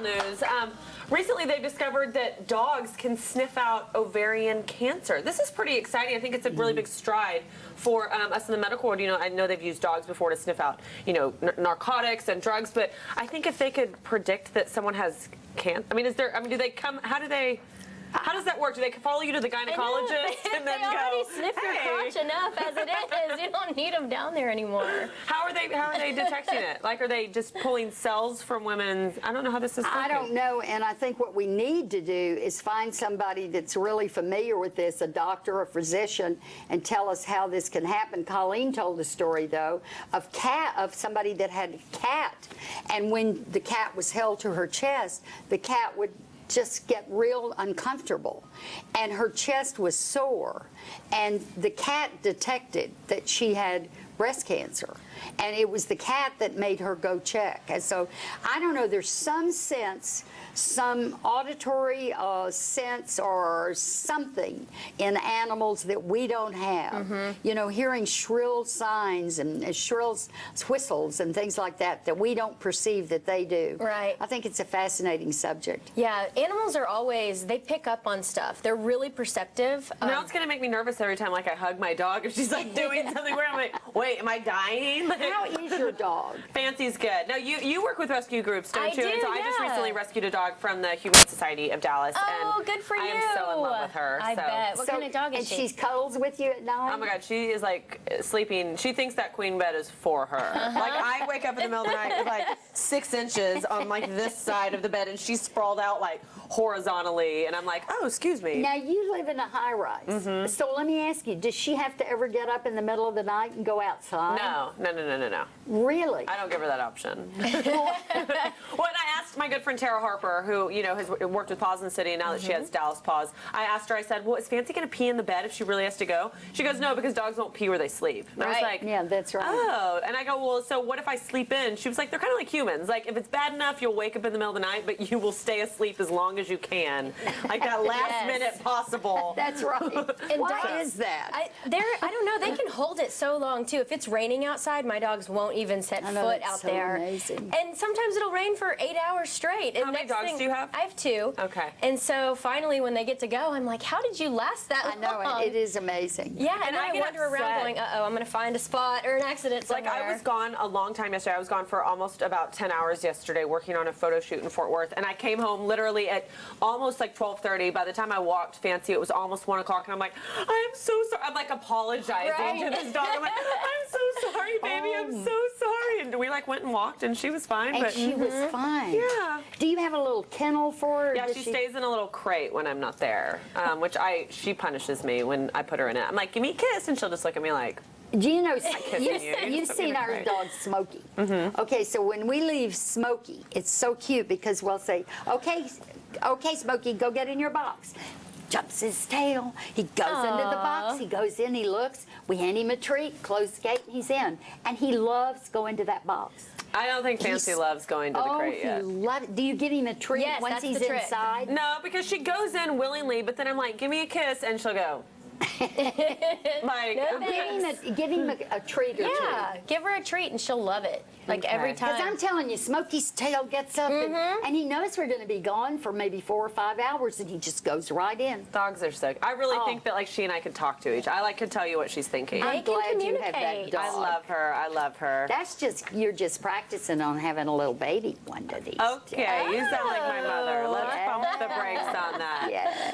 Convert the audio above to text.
medical news. Recently, they've discovered that dogs can sniff out ovarian cancer. This is pretty exciting. I think it's a really big stride for us in the medical world. You know, I know they've used dogs before to sniff out, you know, narcotics and drugs, but I think if they could predict that someone has cancer, I mean, do they come? How does that work? Do they follow you to the gynecologist and then they already go, sniff your crotch enough as it is. You don't need them down there anymore. How are they detecting it? Like, are they just pulling cells from women's? I don't know how this is working. I don't know, and I think what we need to do is find somebody that's really familiar with this, a doctor, a physician, and tell us how this can happen. Colleen told a story, though, of somebody that had a cat, and when the cat was held to her chest, the cat would just get real uncomfortable, and her chest was sore, and the cat detected that she had breast cancer, and it was the cat that made her go check. And so I don't know, there's some sense, some auditory sense or something in animals that we don't have. You know, hearing shrill signs and shrill whistles and things like that we don't perceive that they do. Right. I think it's a fascinating subject. Yeah, animals are always, they pick up on stuff. They're really perceptive. Now it's going to make me nervous every time, like, I hug my dog if she's, like, doing something where I'm like, wait, am I dying? Like, How is your dog? Fancy's good. Now, you work with rescue groups, don't you? I do, And so I just yeah. recently rescued a dog from the Humane Society of Dallas. Oh, and good for you. I am so in love with her. I bet. What kind of dog is and she? she's cuddles with you at night? Oh my God, she is like sleeping. She thinks that queen bed is for her. Like, I wake up in the middle of the night with like 6 inches on like this side of the bed, and she's sprawled out like horizontally, and I'm like, oh, excuse me. Now, you live in a high-rise. So let me ask you, does she have to ever get up in the middle of the night and go outside? No. Really? I don't give her that option. Well, and I asked my good friend Tara Harper, who, you know, has worked with Paws in the City, and now that she has Dallas Paws, I asked her, I said, well, is Fancy going to pee in the bed if she really has to go? She goes, no, because dogs won't pee where they sleep. And I was like, Yeah, that's right. oh. And I go, well, so what if I sleep in? She was like, they're kind of like humans. Like, if it's bad enough, you'll wake up in the middle of the night, but you will stay asleep as long as you can. Like that last minute possible. That's right. And Why dogs- is that? I don't know. They can hold it so long too. If it's raining outside, my dogs won't even set I know, foot that's out so there. amazing. And sometimes it'll rain for 8 hours straight. And How many next dogs thing, do you have? I have 2. Okay. And so finally, when they get to go, I'm like, how did you last that I know, long? it is amazing. Yeah, and And then I I get wander around upset. going, uh-oh, I'm going to find a spot or an accident somewhere. Like, I was gone a long time yesterday. I was gone for almost about 10 hours yesterday working on a photo shoot in Fort Worth, and I came home literally at almost like 12:30. By the time I walked Fancy, it was almost 1 o'clock, and I'm like, I am so sorry. I'm like apologizing to this dog. I'm like, I'm so sorry, baby. I'm so sorry. And we like went and walked, and she was fine. And but she was fine. Yeah. Do you have a little kennel for her? Yeah, Does she stays in a little crate when I'm not there, which she punishes me when I put her in it. I'm like, give me a kiss, and she'll just look at me like, Do you know, kissing you. you've Put me seen in a our crate. dog Smokey. Okay, so when we leave Smokey, it's so cute because we'll say, okay, Smokey, go get in your box. Jumps his tail. He goes into the box. He goes in. He looks. We hand him a treat. Close the gate. And he's in. And he loves going to that box. I don't think Fancy loves going to the crate yet. he loves it. Do you give him a treat Yes, once that's he's the trick. inside? No, because she goes in willingly, but then I'm like, give me a kiss, and she'll go. Like, Give him a treat or two. Yeah, give her a treat and she'll love it. Like every Okay. Because time. I'm telling you, Smokey's tail gets up, and he knows we're going to be gone for maybe 4 or 5 hours, and he just goes right in. dogs are sick. I really think that like she and I could talk to each. I could tell you what she's thinking. They I'm can glad you have that communicate. dog. I love her. I love her. That's just, you're just practicing on having a little baby one of these. Okay, you sound like my mother. Let's pump the brakes on that. Yeah.